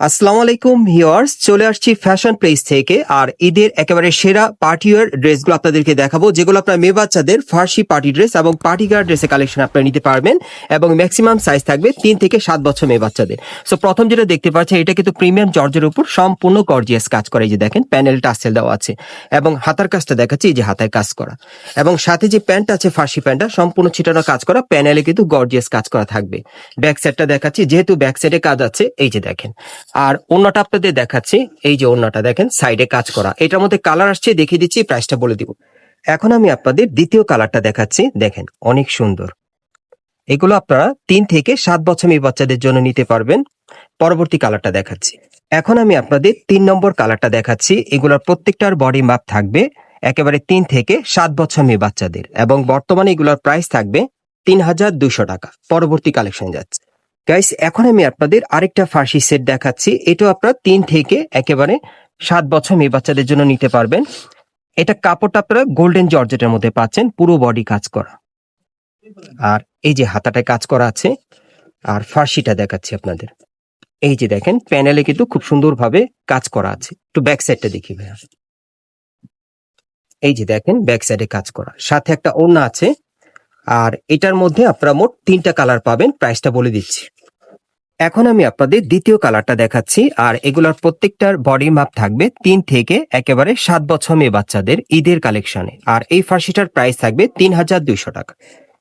আসসালামু আলাইকুম ভিউয়ার্স, চলে আসছি ফ্যাশন প্লেস থেকে। আর ঈদের একেবারে সেরা পার্টি ওয়্যার ড্রেসগুলো আপনাদেরকে দেখাবো, যেগুলো আপনার মেয়ে বাচ্চাদের ফার্সি পার্টি ড্রেস এবং পার্টি গার্ড ড্রেসের কালেকশন আপনারা নিতে পারবেন। এবং ম্যাক্সিমাম সাইজ থাকবে 3 থেকে 7 বছর মেয়ে বাচ্চাদের। সো প্রথম যেটা দেখতে পাচ্ছেন, এটা কিন্তু প্রিমিয়াম জর্জের উপর সম্পূর্ণ গর্জিয়াস কাজ করা। এই যে দেখেন, প্যানেল টাসেল দেওয়া আছে এবং হাতার কাজটা দেখাচ্ছি, এই যে হাতায় কাজ করা। এবং সাথে যে প্যান্ট আছে ফার্সি প্যান্টটা সম্পূর্ণ ছিটানো কাজ করা, প্যানেলে কিন্তু গর্জিয়াস কাজ করা থাকবে। ব্যাক সাইডটা দেখাচ্ছি, যেহেতু ব্যাক সাইডে কাজ আছে, এই যে দেখেন। আর ওন্নাটা আপনাদের দেখাচ্ছি, এই যে ওন্নাটা দেখেন সাইডে কাজ করা। এটার মধ্যে কালার আসছে, দেখিয়ে দিচ্ছি, প্রাইসটা বলে দিব। এখন আমি আপনাদের দ্বিতীয় কালারটা দেখাচ্ছি, দেখেন অনেক সুন্দর। এগুলো আপনারা 3 থেকে 7 বছর মেয়ে বাচ্চাদের জন্য নিতে পারবেন। পরবর্তী কালারটা দেখাচ্ছি। এখন আমি আপনাদের 3 নম্বর কালারটা দেখাচ্ছি। এগুলোর প্রত্যেকটার বডি মাপ থাকবে একেবারে 3 থেকে 7 বছর মেয়ে বাচ্চাদের, এবং বর্তমানে এগুলোর প্রাইস থাকবে 3200 টাকা। পরবর্তী কালেকশন যাচ্ছে গাইস। এখন আমি আপনাদের আরেকটা ফার্সি সেট দেখাচ্ছি। এটাও আপনারা 3 থেকে একেবারে 7 বছর মেয়ে বাচ্চাদের জন্য নিতে পারবেন। এটা কাপড়টা আপনারা গোল্ডেন জর্জেটের মধ্যে পাচ্ছেন, পুরো বডি কাজ করা। আর এই যে হাতাটায় কাজ করা আছে। আর ফার্সিটা দেখাচ্ছি আপনাদের, এই যে দেখেন প্যানেলে কিন্তু খুব সুন্দরভাবে কাজ করা আছে। একটু ব্যাক সাইডটা দেখি ভাইয়া, এই যে দেখেন ব্যাক সাইডে কাজ করা, সাথে একটা ওড়না আছে। আর এটার মধ্যে আপনারা মোট 3টা কালার পাবেন, প্রাইসটা বলে দিচ্ছি। এখন আমি আপনাদের দ্বিতীয় কালারটা দেখাচ্ছি। আর এগুলোর প্রত্যেকটার বডি মাপ থাকবে 3 থেকে একেবারে 7 বছর মেয়ে বাচ্চাদের ঈদের কালেকশনে। আর এই ফার্সিটার প্রাইস থাকবে 3200 টাকা।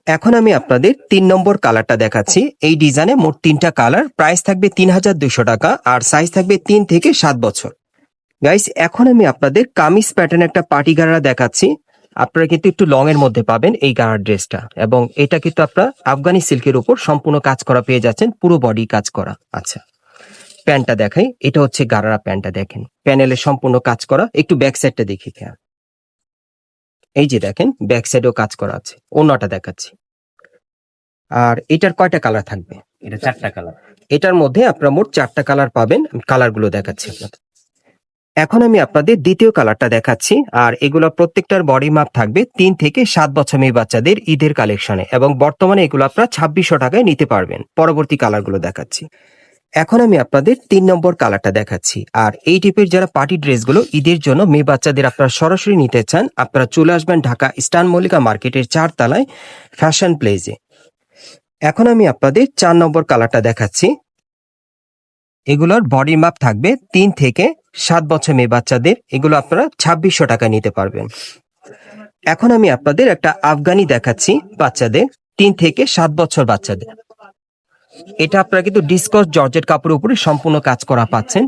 এখন আমি আপনাদের 3 নম্বর কালারটা দেখাচ্ছি। এই ডিজাইনে মোট 3টা কালার, প্রাইস থাকবে 3200 টাকা, আর সাইজ থাকবে 3 থেকে 7 বছর। গাইস, এখন আমি আপনাদের কামিজ প্যাটার্ন একটা পার্টি গাড়া দেখাচ্ছি। আপনারা কিন্তু একটু লং এর মধ্যে পাবেন এই গাড়ার ড্রেসটা, এবং এটা কিন্তু আপনারা আফগানি সিল্কের উপর সম্পূর্ণ কাজ করা পেয়ে যাচ্ছেন, পুরো বডি কাজ করা। আচ্ছা, প্যান্টটা দেখাই, এটা হচ্ছে গাড়ারা প্যান্টটা, দেখেন প্যানেলে সম্পূর্ণ কাজ করা। একটু ব্যাক সাইডটা দেখি, এই যে দেখেন ব্যাক সাইডেও কাজ করা আছে। ওন্নাটা দেখাচ্ছি। আর এটার কয়টা কালার থাকবে? এটা 4টা কালার। এটার মধ্যে আপনারা মোট 4টা কালার পাবেন। কালারগুলো দেখাচ্ছি আপনাদের। এখন আমি আপনাদের দ্বিতীয় কালারটা দেখাচ্ছি। আর এগুলো প্রত্যেকটার বডি মাপ থাকবে 3 থেকে 7 বছর মেয়ে বাচ্চাদের ঈদের কালেকশনে, এবং বর্তমানে এগুলো আপনারা 2600 টাকায় নিতে পারবেন। পরবর্তী কালারগুলো দেখাচ্ছি। এখন আমি আপনাদের 3 নম্বর কালারটা দেখাচ্ছি। আর এই টাইপের যারা পার্টি ড্রেসগুলো ঈদের জন্য মেয়ে বাচ্চাদের আপনারা সরাসরি নিতে চান, আপনারা চলে আসবেন ঢাকা ইস্টার্ন মল্লিকা মার্কেটের 4 তলায় ফ্যাশন প্লেসে। এখন আমি আপনাদের 4 নম্বর কালারটা দেখাচ্ছি। এগুলোর বডি মাপ থাকবে 3 থেকে 7 বছর মেয়ে বাচ্চাদের, এগুলো আপনারা 2600 টাকা নিতে পারবেন। এখন আমি আপনাদের একটা আফগানি দেখাচ্ছি বাচ্চাদের, 3 থেকে 7 বছর বাচ্চাদের। এটা আপনারা কিন্তু ডিসকস জর্জেট কাপড়ের উপরে সম্পূর্ণ কাজ করা পাচ্ছেন।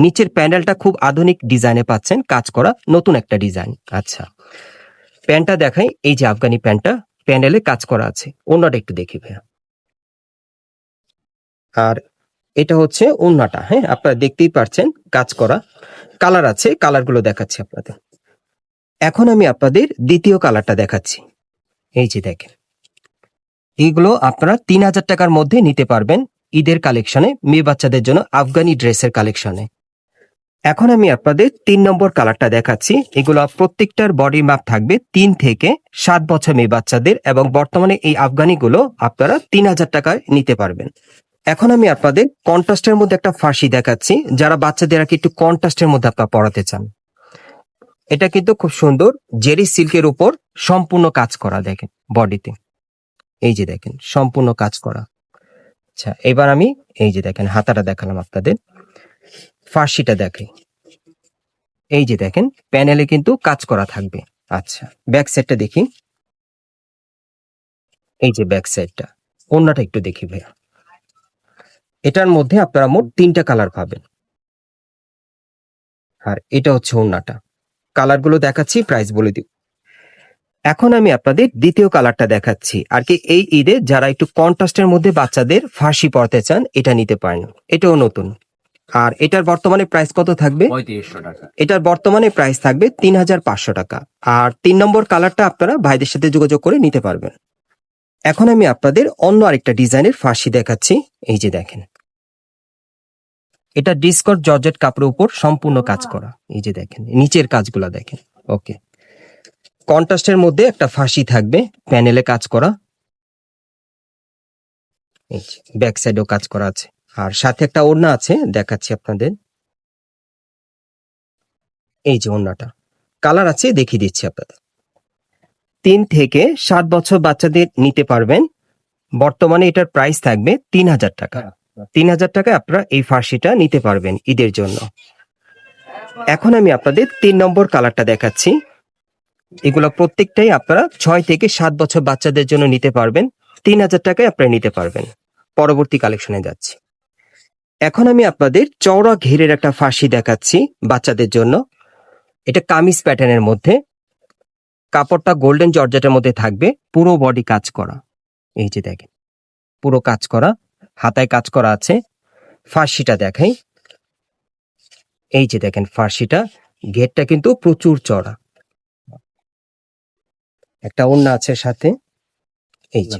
নিচের প্যানেলটা খুব আধুনিক ডিজাইনে পাচ্ছেন, কাজ করা নতুন একটা ডিজাইন। আচ্ছা, প্যান্টটা দেখাই, এই যে আফগানি প্যান্টটা, প্যানেলে কাজ করা আছে। ওন্নাটা একটু দেখি ভাইয়া। আর এটা হচ্ছে ওন্নাটা, হ্যাঁ আপনারা দেখতেই পাচ্ছেন কাজ করা। কালার আছে, কালারগুলো দেখাচ্ছি আপনাদের। এখন আমি আপনাদের দ্বিতীয় কালারটা দেখাচ্ছি, এই যে দেখেন। এইগুলো আপনারা 3000 টাকার মধ্যে নিতে পারবেন ঈদের কালেকশনে, মেয়ে বাচ্চাদের জন্য আফগানি ড্রেসের কালেকশনে। এখন আমি আপনাদের 3 নম্বর কালারটা দেখাচ্ছি। এগুলো প্রত্যেকটার বডি মাপ থাকবে 3 থেকে 7 বছর মেয়ে বাচ্চাদের, এবং বর্তমানে এই আফগানিগুলো আপনারা 3000 টাকায় নিতে পারবেন। এখন আমি আপনাদের কন্ট্রাস্টের মধ্যে একটা ফার্সি দেখাচ্ছি, যারা বাচ্চাদের আর কি একটু কন্ট্রাস্টের মধ্যে আপনারা পড়াতে চান। এটা কিন্তু খুব সুন্দর জেরি সিল্কের উপর সম্পূর্ণ কাজ করা, দেখেন বডিতে, এই যে দেখেন সম্পূর্ণ কাজ করা। আচ্ছা, এবার আমি এই যে দেখেন হাতাটা দেখালাম আপনাদের, ফার্সিটা দেখাই, এই যে দেখেন প্যানেলে কিন্তু কাজ করা থাকবে। আচ্ছা, ব্যাক সাইডটা দেখি, এই যে ব্যাক সাইডটা। ওন্নাটা একটু দেখি ভাইয়া। এটার মধ্যে আপনারা মোট 3টা কালার পাবেন। আর এটা হচ্ছে ওন্নাটা। কালারগুলো দেখাচ্ছি, প্রাইস বলে দিব। এখন আমি আপনাদের দ্বিতীয় কালারটা দেখাচ্ছি। আর কি এই ঈদে যারা একটু কন্ট্রাস্টের মধ্যে বাচ্চাদের ফার্সি পড়তে চান, এটা নিতে পারেন, এটাও নতুন। আর এটার বর্তমানে প্রাইস কত থাকবে? 3500 টাকা। এটার বর্তমানে প্রাইস থাকবে 3500 টাকা। আর 3 নম্বর কালারটা আপনারা ভাইদের সাথে যোগাযোগ করে নিতে পারবেন। এখন আমি আপনাদের অন্য আরেকটা ডিজাইনের ফার্সি দেখাচ্ছি, এই যে দেখেন। এটা ডিসকট জর্জেট কাপড়ের উপর সম্পূর্ণ কাজ করা, এই যে দেখেন নিচের কাজগুলো দেখেন। ওকে, কন্ট্রাস্টের মধ্যে একটা ফার্সি থাকবে, প্যানেলে কাজ করা, এই যে ব্যাক সাইডেও কাজ করা আছে। আর সাথে একটা ওড়না আছে, দেখাচ্ছি আপনাদের। এই যে ওড়নাটা, কালার আছে, দেখিয়ে দিচ্ছি আপনাদের। 3 থেকে 7 বছর বাচ্চাদের নিতে পারবেন। বর্তমানে এটার প্রাইস থাকবে 3000 টাকা। 3000 টাকায় আপনারা এই ফার্সিটা নিতে পারবেন ঈদের জন্য। এখন আমি আপনাদের 3 নম্বর কালারটা দেখাচ্ছি। এগুলো প্রত্যেকটাই আপনারা 6 থেকে 7 বছর বাচ্চাদের জন্য নিতে পারবেন। 3000 টাকায় আপনারা নিতে পারবেন। পরবর্তী কালেকশনে যাচ্ছি। এখন আমি আপনাদের চওড়া ঘেরের একটা ফার্সি দেখাচ্ছি বাচ্চাদের জন্য। এটা কামিজ প্যাটার্নের মধ্যে, কাপড়টা গোল্ডেন জর্জেটের মধ্যে থাকবে, পুরো বডি কাজ করা। এই যে দেখেন, পুরো কাজ করা, হাতায় কাজ করা আছে। ফার্সিটা দেখাই। এই যে দেখেন ফার্সিটা, ঘেরটা কিন্তু প্রচুর চড়া। একটা ওড়না আছে সাথে। এই যে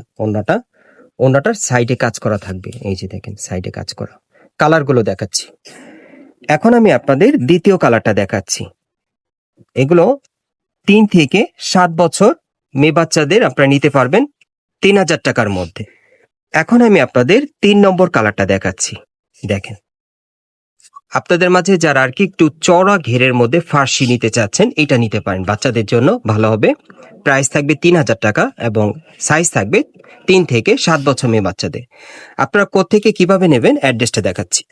ওড়নাটার সাইডে কাজ করা থাকবে। এই যে দেখেন সাইডে কাজ করা। কালারগুলো দেখাচ্ছি। এখন আমি আপনাদের দ্বিতীয় কালারটা দেখাচ্ছি। এগুলো 3 থেকে 7 বছর মেয়ে বাচ্চাদের আপনারা নিতে পারবেন 3000 টাকার মধ্যে। এখন আমি আপনাদের 3 নম্বর কালারটা দেখাচ্ছি। দেখেন, আপনাদের মাঝে যারা আর কি একটু চওড়া ঘেরের মধ্যে ফার্সি নিতে চাচ্ছেন, এটা নিতে পারেন, বাচ্চাদের জন্য ভালো হবে। প্রাইস থাকবে 3000 টাকা এবং সাইজ থাকবে 3 থেকে 7 বছর মেয়ে বাচ্চাদের। আপনারা কোত্থেকে কিভাবে নেবেন অ্যাড্রেসটা দেখাচ্ছি।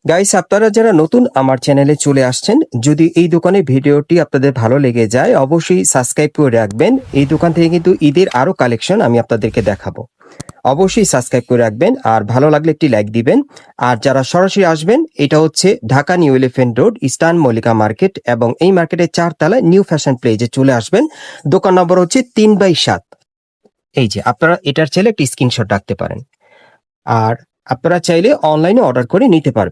গাইস, আপনারা যারা নতুন আমার চ্যানেলে চলে আসছেন, যদি এই দোকানের ভিডিওটি আপনাদের ভালো লেগে যায় অবশ্যই সাবস্ক্রাইব করে রাখবেন। এই দোকান থেকে কিন্তু ঈদের আরো কালেকশন আমি আপনাদেরকে দেখাবো। অবশ্যই সাবস্ক্রাইব করে রাখবেন আর ভালো লাগলে একটি লাইক দিবেন। আর যারা সরাসরি আসবেন, এটা হচ্ছে Dhaka new elephant road, eastern Mallika market, এবং এই মার্কেটের 4 তলায় নিউ ফ্যাশন প্লেজে চলে আসবেন। দোকান নম্বর হচ্ছে 3/7। এই যে আপনারা এটার চাইলে একটি স্ক্রিনশট রাখতে পারেন। আর আপনারা চাইলে অনলাইনে অর্ডার করে নিতে পারবেন।